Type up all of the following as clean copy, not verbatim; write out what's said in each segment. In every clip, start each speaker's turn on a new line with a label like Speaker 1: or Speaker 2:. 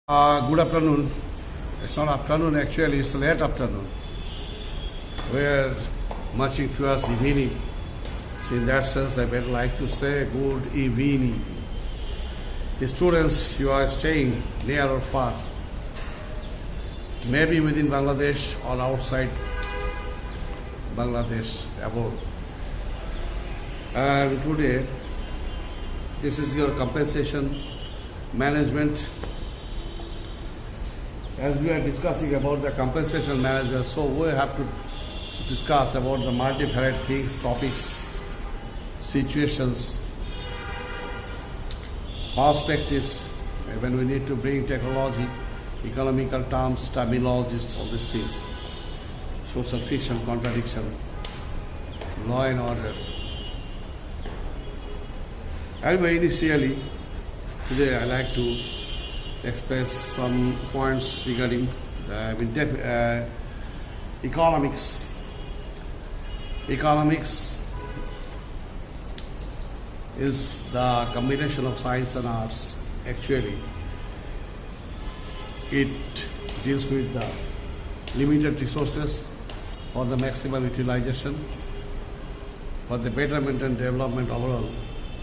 Speaker 1: Good afternoon. It's not afternoon actually, it's late afternoon. We're marching towards evening. So in that sense, I would like to say good evening. The students, you are staying near or far, maybe within Bangladesh or outside Bangladesh, abroad. And today, this is your compensation management. As we are discussing about the compensation management, so we have to discuss about the multivariate things, topics, situations, perspectives, when we need to bring technology, economical terms, terminologies, all these things, social fiction, contradiction, law and order. Anyway, initially, today I like to express some points regarding economics. Economics is the combination of science and arts. Actually, it deals with the limited resources for the maximum utilization, for the betterment and development overall,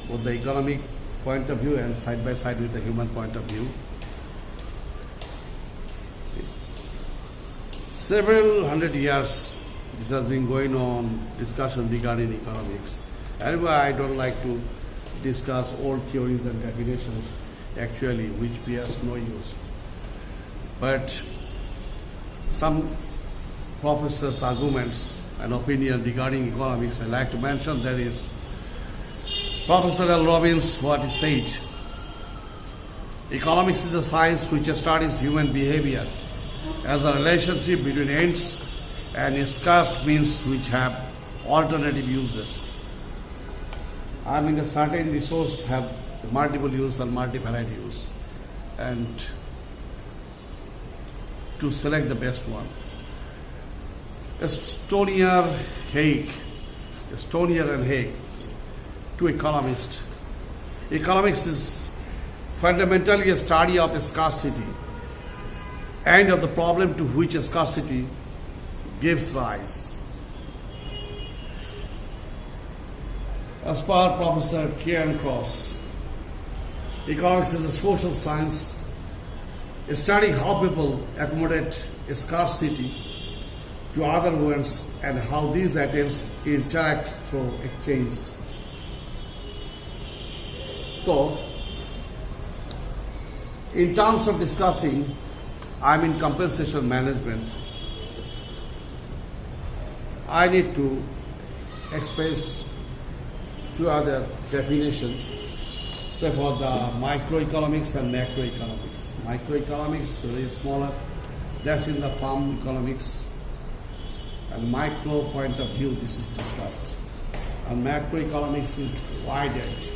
Speaker 1: both the economic point of view and side by side with the human point of view. Several hundred years this has been going on, discussion regarding economics. Anyway, I don't like to discuss old theories and definitions actually, which bears no use. But some professors' arguments and opinion regarding economics, I like to mention there is Professor L. Robbins, what he said. Economics is a science which studies human behavior as a relationship between ends and scarce means which have alternative uses. I mean, a certain resource have multiple use and multivariate use, and to select the best one. Stonier and Haig, two economists. Economics is fundamentally a study of scarcity and of the problem to which scarcity gives rise. As per Professor Kieran Cross, economics is a social science studying how people accommodate scarcity to other ones and how these items interact through exchange. So, in terms of discussing, compensation management, I need to express two other definitions, say for the microeconomics and macroeconomics. Microeconomics is smaller, that's in the farm economics, and micro point of view this is discussed. And macroeconomics is widened.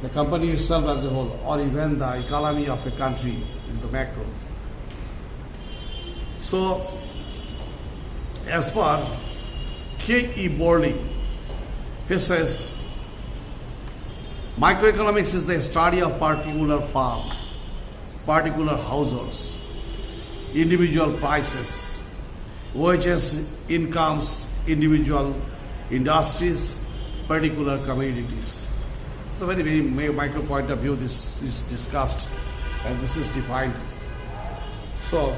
Speaker 1: The company itself as a whole, or even the economy of a country, is the macro. So, as per K.E. Borling, he says, microeconomics is the study of particular farm, particular households, individual prices, wages, incomes, individual industries, particular commodities. It's a very micro point of view this is discussed and this is defined. So,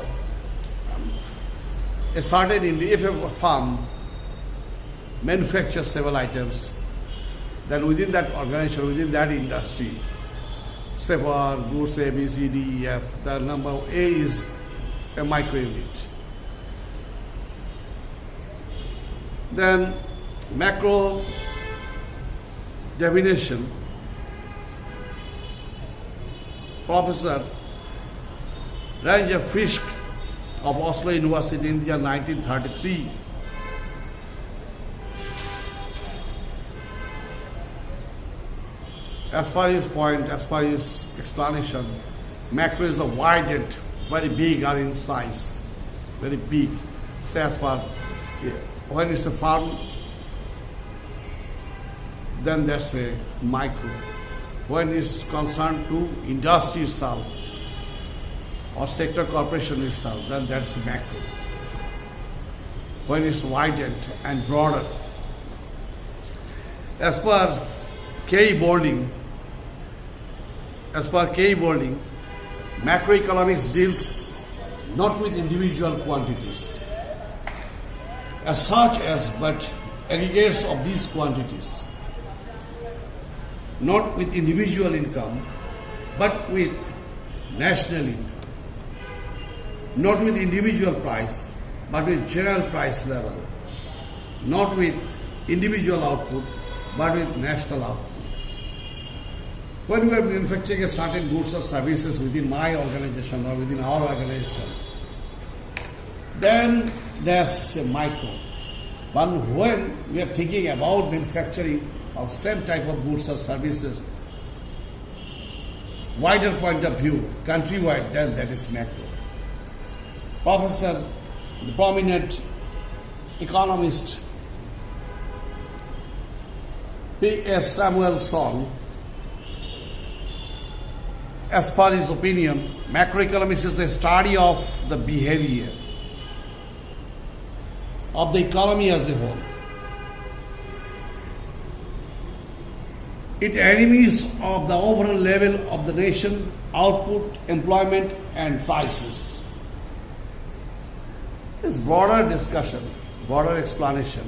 Speaker 1: if a farm manufactures several items, then within that organization, within that industry, say for goods A, B, C, D, E, F, the number A is a micro unit. Then macro definition, Professor Ranger Fisk of Oslo University, India, 1933. As per his point, as per his explanation, macro is the widened, very big are in size, very big. Say as per, when it's a farm, then there's a micro. when it's concerned to industry itself or sector corporation itself, then that's macro. When it's widened and broader. As per K.E. Boulding, macroeconomics deals not with individual quantities as such as, but aggregates of these quantities, not with individual income, but with national income, not with individual price, but with general price level, not with individual output, but with national output. When we are manufacturing a certain goods or services within my organization or within our organization, then there's a micro. But when we are thinking about manufacturing of same type of goods or services, wider point of view, countrywide, then that is macro. Professor, the prominent economist P.S. Samuelson, as per his opinion, macroeconomics is the study of the behavior of the economy as a whole. It enemies of the overall level of the nation, output, employment, and prices. This broader discussion, broader explanation,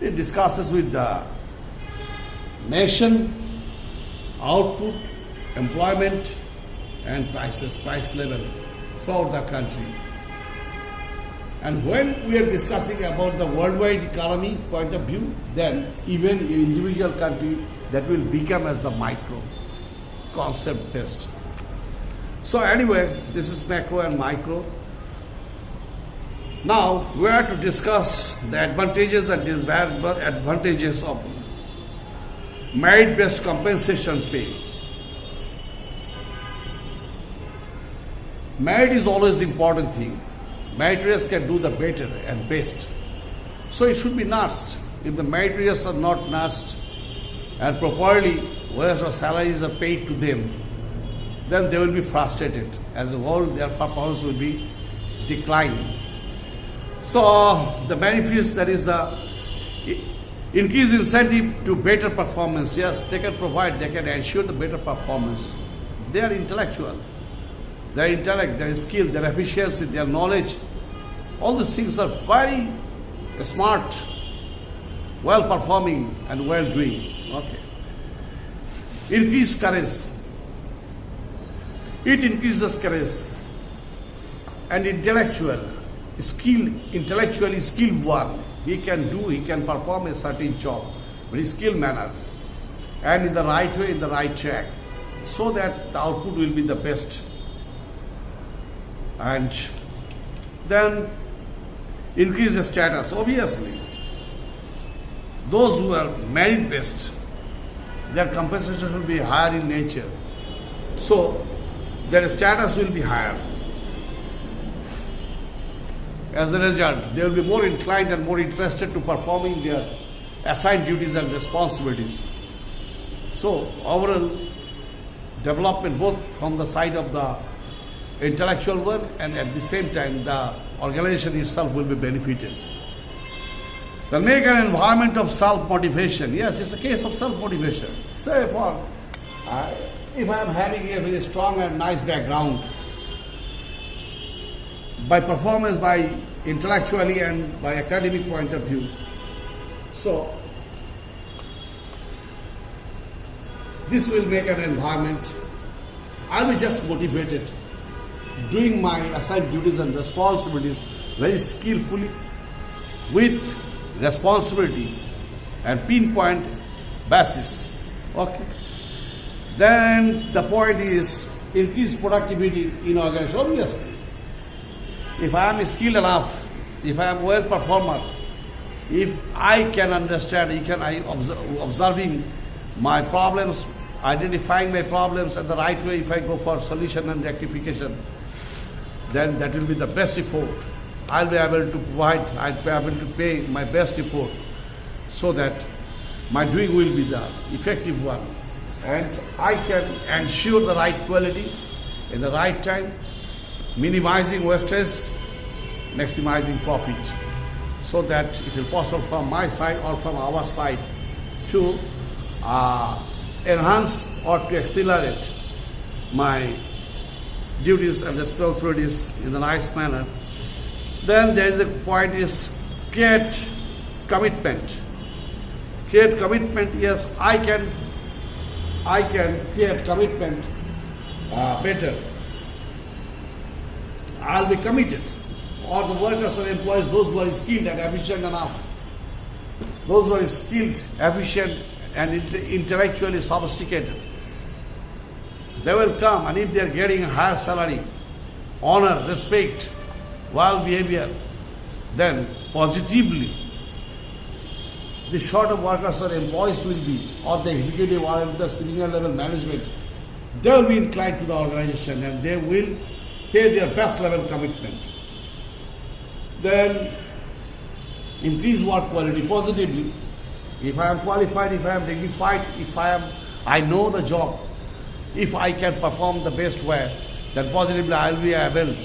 Speaker 1: it discusses with the nation, output, employment, and prices, price level throughout the country. And when we are discussing about the worldwide economy point of view, then even in individual country, that will become as the micro concept test. So anyway, this is macro and micro. Now we are to discuss the advantages and disadvantages of merit-based compensation pay. Merit is always the important thing. Meritorious can do the better and best. So it should be nursed. If the meritorious are not nursed and properly, whereas our salaries are paid to them, then they will be frustrated. As a whole, their performance will be declining. So the benefits, that is the increased incentive to better performance. Yes, they can provide, they can ensure the better performance. They are intellectual. Their intellect, their skill, their efficiency, their knowledge, all these things are very smart, well performing and well doing. Okay. Increase courage. It increases courage and intellectually skilled one. He can perform a certain job, but in skilled manner and in the right way, in the right track, so that the output will be the best. And then increase the status. Obviously, those who are merit-based, their compensation will be higher in nature. So their status will be higher. As a result, they will be more inclined and more interested to performing their assigned duties and responsibilities. So overall development, both from the side of the intellectual one and at the same time the organization itself will be benefited. Then make an environment of self-motivation. Yes, it's a case of self-motivation. Say if I am having a very strong and nice background, by performance, by intellectually and by academic point of view, so this will make an environment, I'll be just motivated, doing my assigned duties and responsibilities very skillfully, with responsibility and pinpoint basis. Okay. Then the point is increase productivity in organization. Obviously, if I am skilled enough, if I am well performer, if I can understand, observing my problems, identifying my problems in the right way, if I go for solution and rectification, then that will be the best effort. I'll be able to provide, I'll be able to pay my best effort so that my doing will be the effective one. and I can ensure the right quality in the right time, minimizing wastage, maximizing profit, so that it will possible from my side or from our side to enhance or to accelerate my duties and responsibilities in a nice manner. Then there is a point is create commitment. Create commitment. Yes, I can create commitment better. I'll be committed. Or the workers or employees, those who are skilled and efficient enough, those who are skilled, efficient, and intellectually sophisticated, they will come, and if they are getting a higher salary, honor, respect, well behavior, then positively the shorter workers or employees will be, or the executive or the senior level management, they will be inclined to the organization and they will pay their best level commitment. Then increase work quality positively. If I am qualified, if I am dignified, if I know the job, if I can perform the best way, then positively I will be able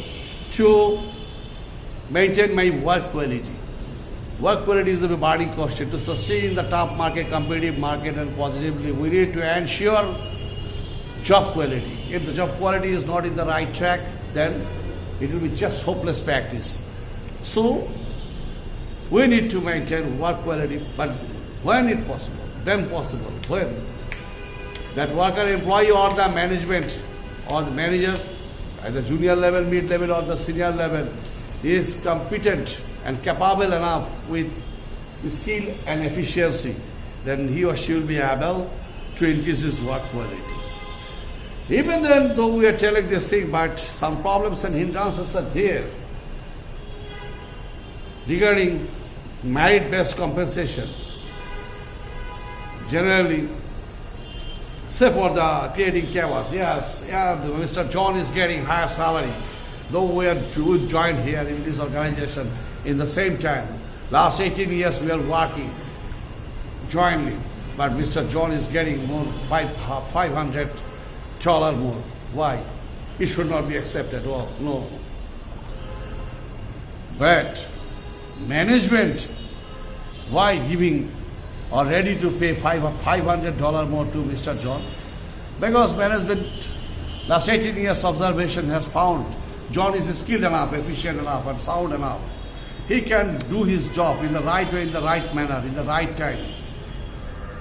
Speaker 1: to maintain my work quality. Work quality is the burning question. To sustain the top market, competitive market, and positively, we need to ensure job quality. If the job quality is not in the right track, then it will be just hopeless practice. So, we need to maintain work quality, but when it possible, then possible, when that worker, employee, or the management, or the manager, at the junior level, mid-level, or the senior level, is competent and capable enough with skill and efficiency, then he or she will be able to increase his work quality. Even then, though we are telling this thing, but some problems and hindrances are there regarding merit-based compensation. Generally, say for the creating chaos, Mr. John is getting higher salary, though we are joined here in this organization in the same time. Last 18 years we are working jointly, but Mr. John is getting more $500 more. Why? It should not be accepted. Oh, no. But management, why giving or ready to pay $500 more to Mr. John? Because management, last 18 years observation has found John is skilled enough, efficient enough, and sound enough. He can do his job in the right way, in the right manner, in the right time,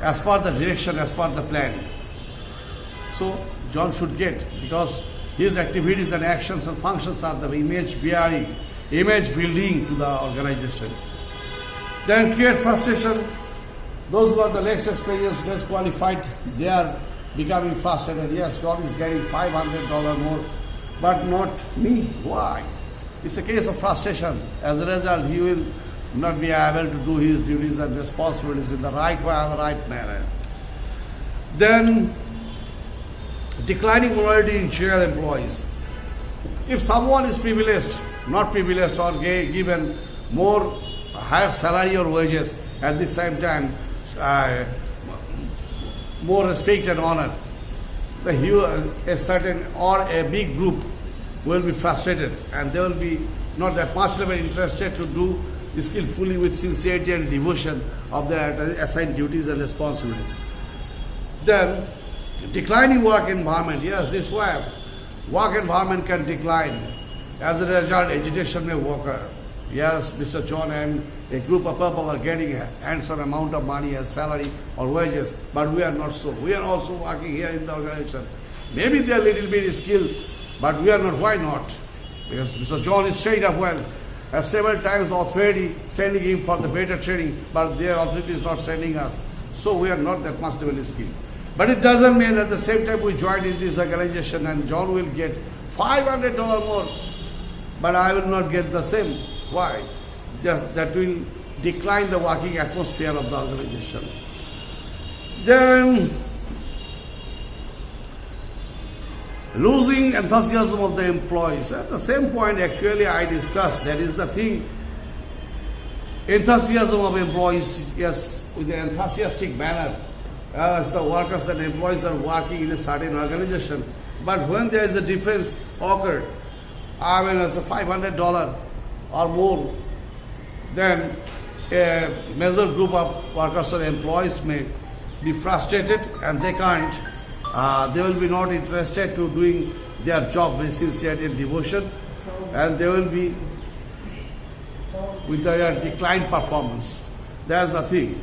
Speaker 1: as per the direction, as per the plan. So John should get, because his activities and actions and functions are the image bearing, image building to the organization. Then create frustration. Those who are the less experienced, less qualified, they are becoming frustrated. Yes, John is getting $500 more, but not me. Why? It's a case of frustration. As a result, he will not be able to do his duties and responsibilities in the right way and the right manner. Then, declining morality in junior employees. If someone is privileged, not privileged, or given more higher salary or wages, at the same time, more respect and honor, a certain or a big group will be frustrated, and they will be not that much level interested to do skillfully with sincerity and devotion of their assigned duties and responsibilities. Then, declining work environment. Yes, this way, work environment can decline. As a result, agitation may occur. Yes, Mr. John and a group of people are getting a handsome amount of money as salary or wages, but we are not so. We are also working here in the organization. Maybe they are a little bit skilled, but we are not. Why not? Because Mr. John is trained up well. Have several times the authority sending him for the better training, but their authority is not sending us. So we are not that much level skilled. But it doesn't mean at the same time we joined in this organization and John will get $500 more, but I will not get the same. Why? Just that will decline the working atmosphere of the organization. Then, losing enthusiasm of the employees. At the same point, actually, I discussed, that is the thing. Enthusiasm of employees, yes, with an enthusiastic manner, as the workers and employees are working in a certain organization. But when there is a difference occurred, I mean, it's a $500 or more, then a major group of workers or employees may be frustrated and they can't. They will be not interested to doing their job with sincerity and devotion, and they will be with their declined performance. That's the thing.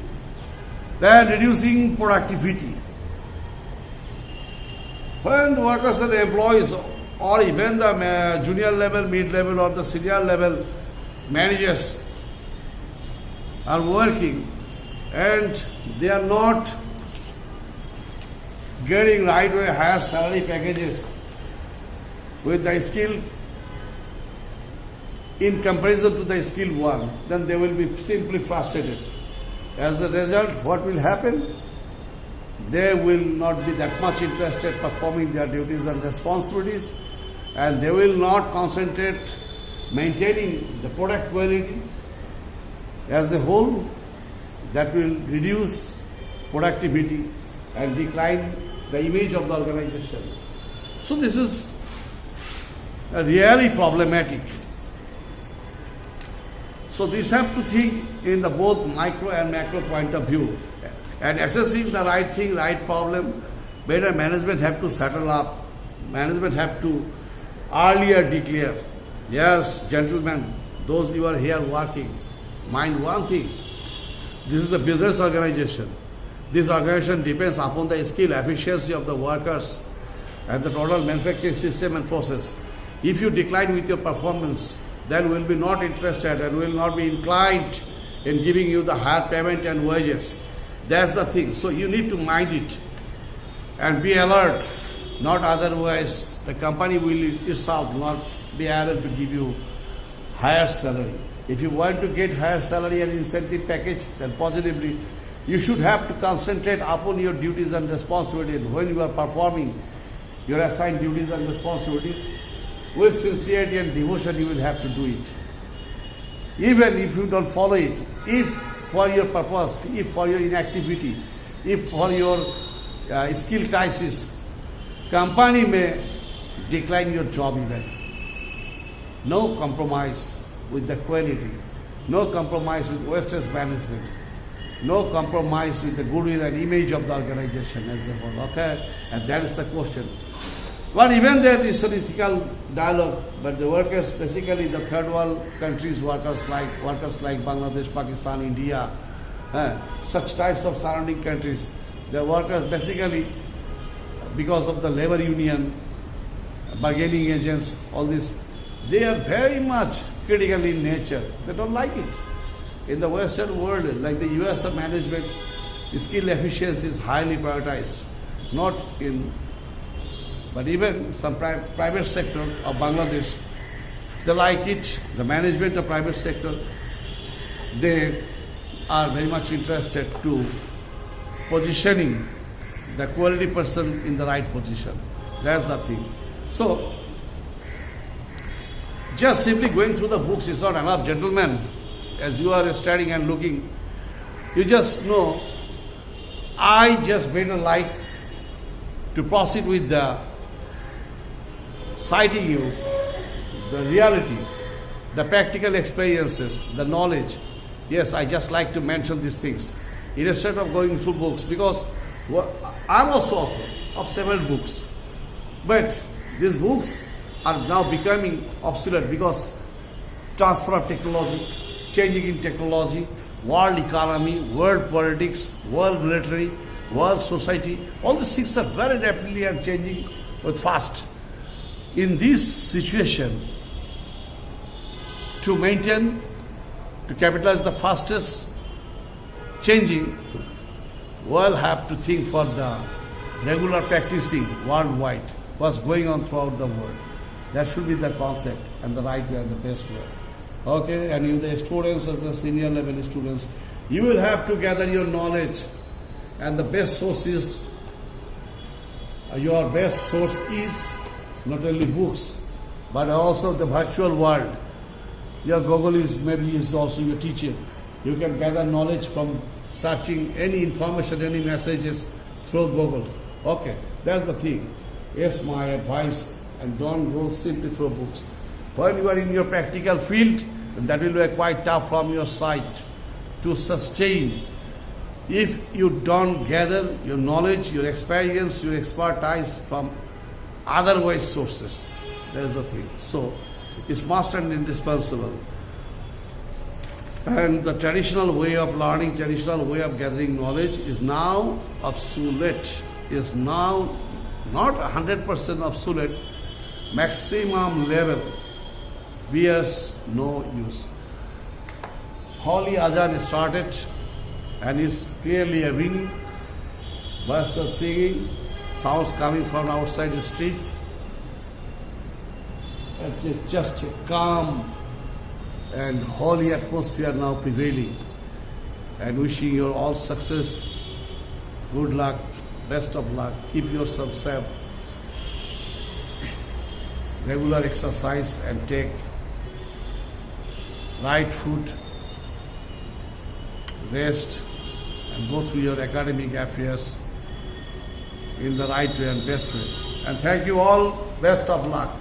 Speaker 1: Then reducing productivity. When the workers and the employees or even the junior level, mid level or the senior level managers are working and they are not getting right away higher salary packages with the skill in comparison to the skilled one, then they will be simply frustrated. As a result, what will happen? They will not be that much interested performing their duties and responsibilities, and they will not concentrate maintaining the product quality as a whole. That will reduce productivity and decline the image of the organization. So this is really problematic. So these have to think in the both micro and macro point of view. And assessing the right thing, right problem, better management have to settle up. Management have to earlier declare, yes, gentlemen, those you are here working, mind one thing, this is a business organization. This organization depends upon the skill, efficiency of the workers and the total manufacturing system and process. If you decline with your performance, then we will be not interested and will not be inclined in giving you the higher payment and wages. That's the thing. So you need to mind it and be alert. Not otherwise, the company will itself not be able to give you higher salary. If you want to get higher salary and incentive package, then positively you should have to concentrate upon your duties and responsibilities. When you are performing your assigned duties and responsibilities, with sincerity and devotion you will have to do it. Even if you don't follow it, if for your purpose, if for your inactivity, if for your skill crisis, company may decline your job even. No compromise with the quality, no compromise with wastage management, no compromise with the goodwill and image of the organization as a whole. Okay? And that is the question. But even there is an ethical dialogue, but the workers, basically the third world countries, workers like Bangladesh, Pakistan, India, such types of surrounding countries, the workers basically, because of the labor union, bargaining agents, all this, they are very much critical in nature. They don't like it. In the Western world, like the US management, skill efficiency is highly prioritized. Not in, but even some private sector of Bangladesh, they like it. The management of private sector, they are very much interested to positioning the quality person in the right position. That's the thing. So, just simply going through the books is not enough, gentlemen. As you are studying and looking, you just know, I just better like to proceed with the citing you the reality, the practical experiences, the knowledge. Yes, I just like to mention these things instead of going through books, because I'm also author of several books, but these books are now becoming obsolete because transfer of technology, changing in technology, world economy, world politics, world military, world society, all these things are very rapidly and changing with fast. In this situation, to maintain, to capitalize the fastest changing, we'll have to think for the regular practicing worldwide, what's going on throughout the world. That should be the concept and the right way and the best way. Okay, and you the students, as the senior level students, you will have to gather your knowledge, and the best source is, your best source is not only books, but also the virtual world. Your Google is also your teacher. You can gather knowledge from searching any information, any messages through Google. Okay, that's the thing. Yes, my advice, and don't go simply through books. When you are in your practical field, that will be quite tough from your side to sustain. If you don't gather your knowledge, your experience, your expertise from otherwise sources, that's the thing. So, it's must and indispensable. And the traditional way of learning, traditional way of gathering knowledge is now obsolete, is now not 100% obsolete, maximum level bears no use. Holy Azan started and is clearly a ringing, birds are singing, sounds coming from outside the street. It's just a calm and holy atmosphere now prevailing. And wishing you all success, good luck, best of luck. Keep yourself safe. Regular exercise and take right food, rest, and go through your academic affairs in the right way and best way. And thank you all. Best of luck.